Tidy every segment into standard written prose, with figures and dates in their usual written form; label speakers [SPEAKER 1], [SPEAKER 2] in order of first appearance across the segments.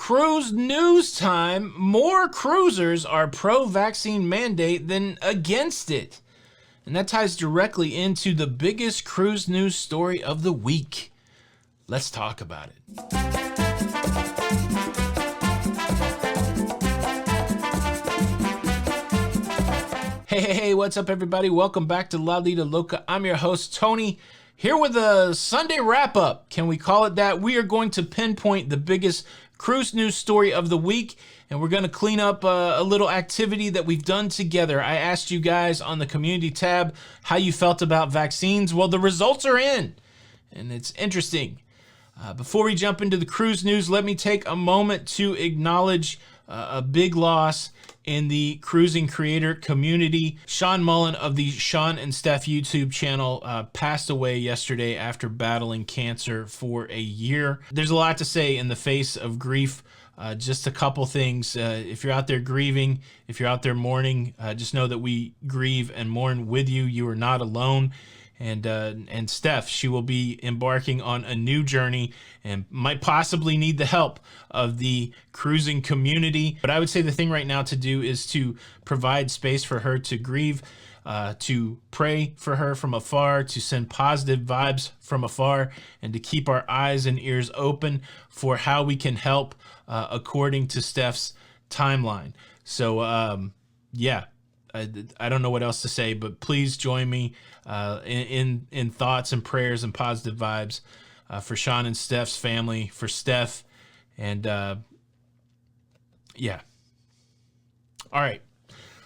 [SPEAKER 1] Cruise news time. More cruisers are pro-vaccine mandate than against it. And that ties directly into the biggest cruise news story of the week. Let's talk about it. Hey, what's up everybody? Welcome back to Lido Loca. I'm your host, Tony, here with a Sunday wrap-up. Can we call it that? We are going to pinpoint the biggest cruise news story of the week, and we're going to clean up a little activity that we've done together. I asked you guys on the community tab how you felt about vaccines. Well, the results are in, and it's interesting. Before we jump into the cruise news, let me take a moment to acknowledge a big loss in the cruising creator community. Sean Mullen of the Sean and Steph YouTube channel passed away yesterday after battling cancer for a year. There's a lot to say in the face of grief. Just a couple things. If you're out there grieving, if you're out there mourning, just know that we grieve and mourn with you. You are not alone. And Steph, she will be embarking on a new journey and might possibly need the help of the cruising community. But I would say the thing right now to do is to provide space for her to grieve, to pray for her from afar, to send positive vibes from afar, and to keep our eyes and ears open for how we can help according to Steph's timeline. So, yeah. I don't know what else to say, but please join me in thoughts and prayers and positive vibes for Sean and Steph's family, for Steph, and yeah. All right,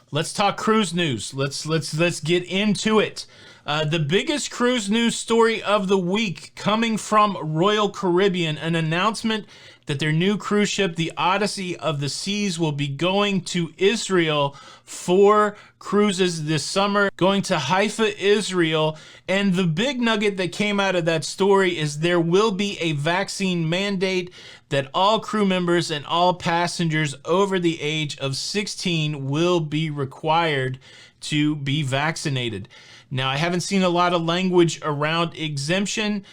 [SPEAKER 1] let's talk cruise news. Let's get into it. The biggest cruise news story of the week coming from Royal Caribbean, an announcement that their new cruise ship, the Odyssey of the Seas, will be going to Israel for cruises this summer, going to Haifa, Israel. And the big nugget that came out of that story is there will be a vaccine mandate that all crew members and all passengers over the age of 16 will be required to be vaccinated. Now, I haven't seen a lot of language around exemption.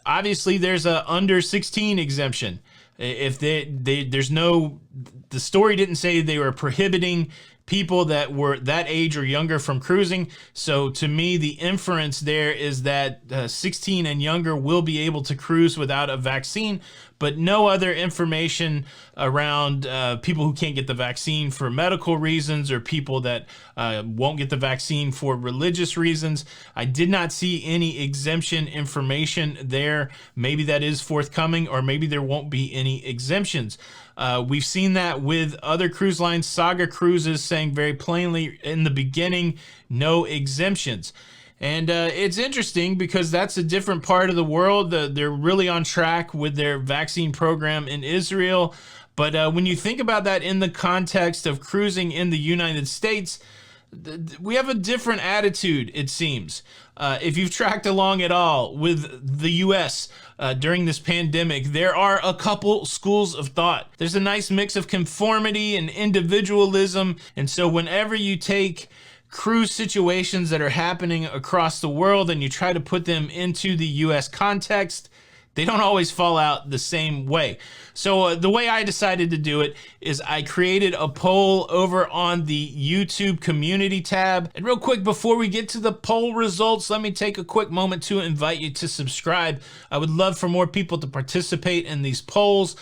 [SPEAKER 1] Obviously, there's a under 16 exemption. If there's no, the story didn't say they were prohibiting people that were that age or younger from cruising. So to me, the inference there is that 16 and younger will be able to cruise without a vaccine, but no other information around people who can't get the vaccine for medical reasons or people that won't get the vaccine for religious reasons. I did not see any exemption information there. Maybe that is forthcoming, or maybe there won't be any exemptions. We've seen that with other cruise lines. Saga Cruises saying very plainly in the beginning, no exemptions. And it's interesting because that's a different part of the world. They're really on track with their vaccine program in Israel. But when you think about that in the context of cruising in the United States, we have a different attitude, it seems. If you've tracked along at all with the U.S. During this pandemic, there are a couple schools of thought. There's a nice mix of conformity and individualism. And so whenever you take cruise situations that are happening across the world and you try to put them into the U.S. context, they don't always fall out the same way. So the way I decided to do it is I created a poll over on the YouTube community tab. And real quick, before we get to the poll results, let me take a quick moment to invite you to subscribe. I would love for more people to participate in these polls.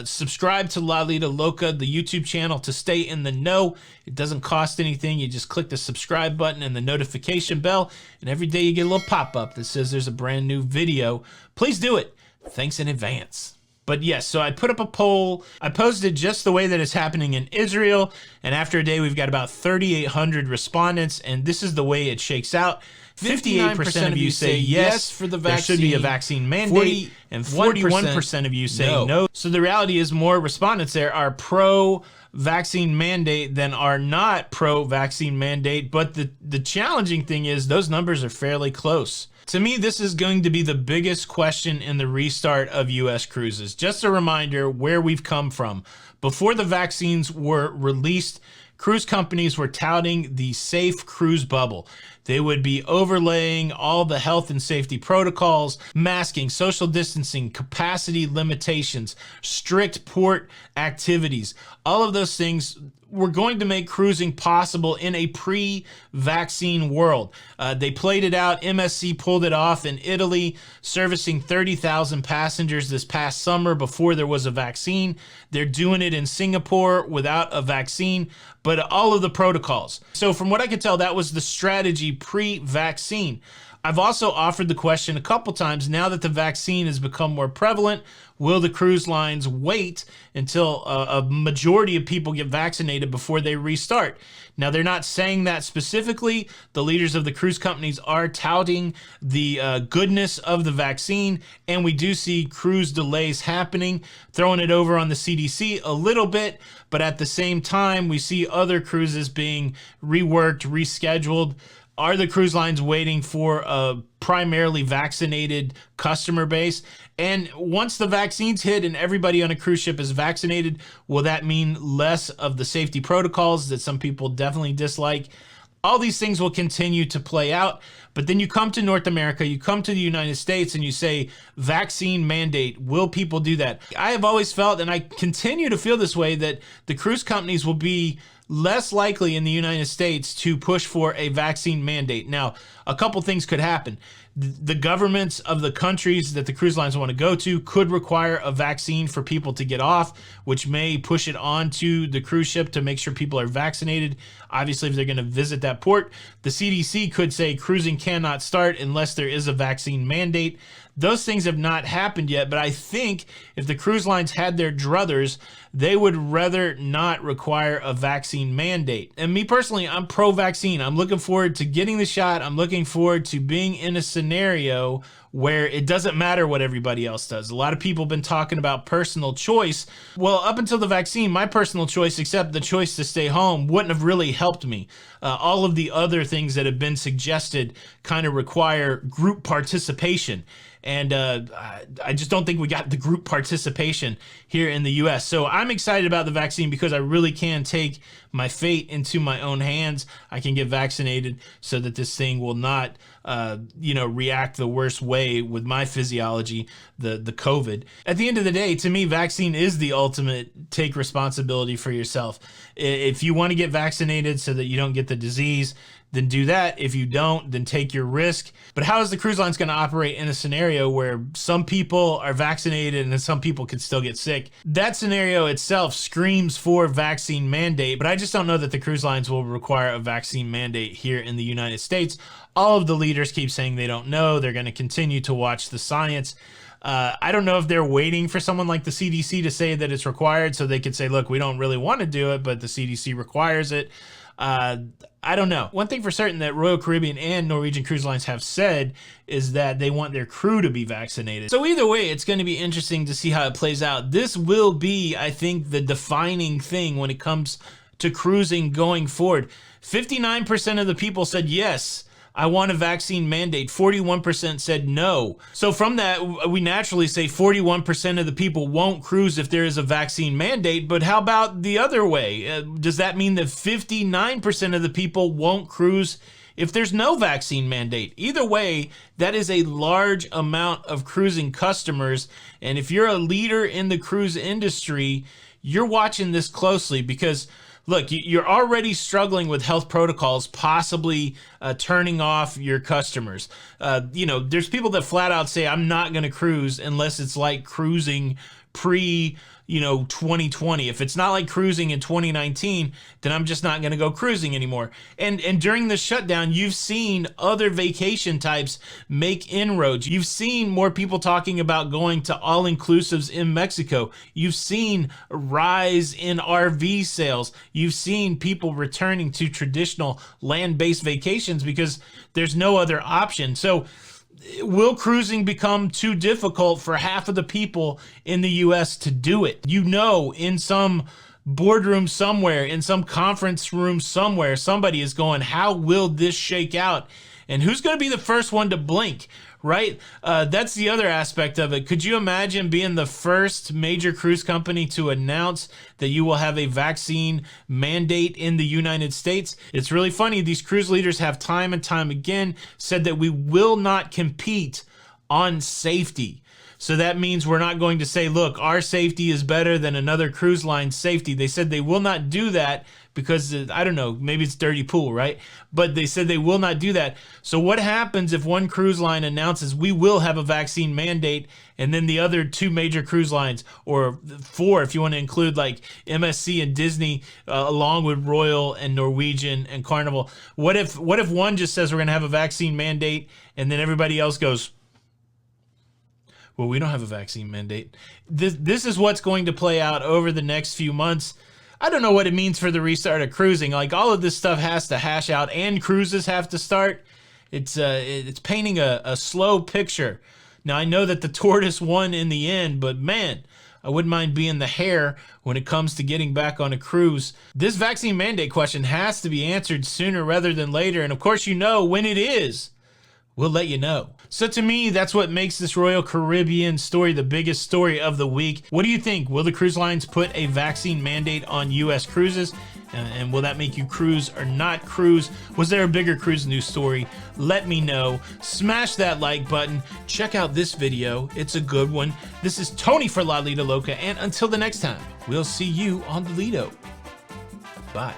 [SPEAKER 1] Subscribe to Lido Loca, the YouTube channel, to stay in the know. It doesn't cost anything. You just click the subscribe button and the notification bell, and every day you get a little pop-up that says there's a brand new video. Please do it. Thanks in advance. But yes, so I put up a poll. I posted just the way that it's happening in Israel. And after a day, we've got about 3,800 respondents. And this is the way it shakes out. 58% of you say yes for the vaccine. There should be a vaccine mandate. And 41% of you say no. So the reality is more respondents there are pro-vaccine mandate than are not pro-vaccine mandate. But the challenging thing is those numbers are fairly close. To me, this is going to be the biggest question in the restart of U.S. cruises. Just a reminder where we've come from. Before the vaccines were released, cruise companies were touting the safe cruise bubble. They would be overlaying all the health and safety protocols, masking, social distancing, capacity limitations, strict port activities. All of those things were going to make cruising possible in a pre-vaccine world. They played it out. MSC pulled it off in Italy, servicing 30,000 passengers this past summer before there was a vaccine. They're doing it in Singapore without a vaccine, but all of the protocols. So from what I could tell, that was the strategy pre-vaccine. I've also offered the question a couple times, now that the vaccine has become more prevalent, will the cruise lines wait until a majority of people get vaccinated before they restart? Now, they're not saying that specifically. The leaders of the cruise companies are touting the goodness of the vaccine, and we do see cruise delays happening, throwing it over on the CDC a little bit, but at the same time, we see other cruises being reworked, rescheduled. Are the cruise lines waiting for a primarily vaccinated customer base? And once the vaccines hit and everybody on a cruise ship is vaccinated, will that mean less of the safety protocols that some people definitely dislike? All these things will continue to play out. But then you come to North America, you come to the United States, and you say, vaccine mandate. Will people do that? I have always felt, and I continue to feel this way, that the cruise companies will be less likely in the United States to push for a vaccine mandate. Now, a couple things could happen. The governments of the countries that the cruise lines want to go to could require a vaccine for people to get off, which may push it onto the cruise ship to make sure people are vaccinated. Obviously, if they're going to visit that port, the CDC could say cruising cannot start unless there is a vaccine mandate. Those things have not happened yet, but I think if the cruise lines had their druthers, they would rather not require a vaccine mandate. And me personally, I'm pro-vaccine. I'm looking forward to getting the shot. I'm looking forward to being in a scenario where it doesn't matter what everybody else does. A lot of people have been talking about personal choice. Well, up until the vaccine, my personal choice, except the choice to stay home, wouldn't have really helped me. All of the other things that have been suggested kind of require group participation. And I just don't think we got the group participation here in the U.S. So I'm excited about the vaccine because I really can take my fate into my own hands. I can get vaccinated so that this thing will not, react the worst way with my physiology, the COVID. At the end of the day, to me, vaccine is the ultimate take responsibility for yourself. If you want to get vaccinated so that you don't get the disease, then do that. If you don't, then take your risk. But how is the cruise lines going to operate in a scenario where some people are vaccinated and then some people could still get sick? That scenario itself screams for vaccine mandate, but I just don't know that the cruise lines will require a vaccine mandate here in the United States. All of the leaders keep saying they don't know. They're going to continue to watch the science. I don't know if they're waiting for someone like the CDC to say that it's required so they could say, look, we don't really want to do it, but the CDC requires it. I don't know. One thing for certain that Royal Caribbean and Norwegian Cruise Lines have said is that they want their crew to be vaccinated. So either way, it's going to be interesting to see how it plays out. This will be, I think, the defining thing when it comes to cruising going forward. 59% of the people said yes, I want a vaccine mandate. 41% said no. So from that, we naturally say 41% of the people won't cruise if there is a vaccine mandate. But how about the other way? Does that mean that 59% of the people won't cruise if there's no vaccine mandate? Either way, that is a large amount of cruising customers. And if you're a leader in the cruise industry, you're watching this closely because look, you're already struggling with health protocols, possibly turning off your customers. There's people that flat out say, I'm not going to cruise unless it's like cruising pre 2020. If it's not like cruising in 2019, then I'm just not going to go cruising anymore. And during the shutdown, you've seen other vacation types make inroads. You've seen more people talking about going to all-inclusives in Mexico. You've seen a rise in RV sales. You've seen people returning to traditional land-based vacations because there's no other option. So will cruising become too difficult for half of the people in the U.S. to do it? In some boardroom somewhere, in some conference room somewhere, somebody is going, how will this shake out? And who's going to be the first one to blink? right? That's the other aspect of it. Could you imagine being the first major cruise company to announce that you will have a vaccine mandate in the United States? It's really funny. These cruise leaders have time and time again said that we will not compete on safety. So that means we're not going to say, look, our safety is better than another cruise line's safety. They said they will not do that because, I don't know, maybe it's dirty pool, right? But they said they will not do that. So what happens if one cruise line announces we will have a vaccine mandate, and then the other two major cruise lines, or four if you want to include like MSC and Disney, along with Royal and Norwegian and Carnival, what if one just says we're going to have a vaccine mandate, and then everybody else goes, well, we don't have a vaccine mandate. This is what's going to play out over the next few months. I don't know what it means for the restart of cruising. Like, all of this stuff has to hash out, and cruises have to start. It's painting a slow picture. Now, I know that the tortoise won in the end, but man, I wouldn't mind being the hare when it comes to getting back on a cruise. This vaccine mandate question has to be answered sooner rather than later. And of course, you know when it is. We'll let you know. So to me, that's what makes this Royal Caribbean story the biggest story of the week. What do you think? Will the cruise lines put a vaccine mandate on U.S. cruises? And will that make you cruise or not cruise? Was there a bigger cruise news story? Let me know. Smash that like button. Check out this video. It's a good one. This is Tony for Lido Loca. And until the next time, we'll see you on the Lido. Bye.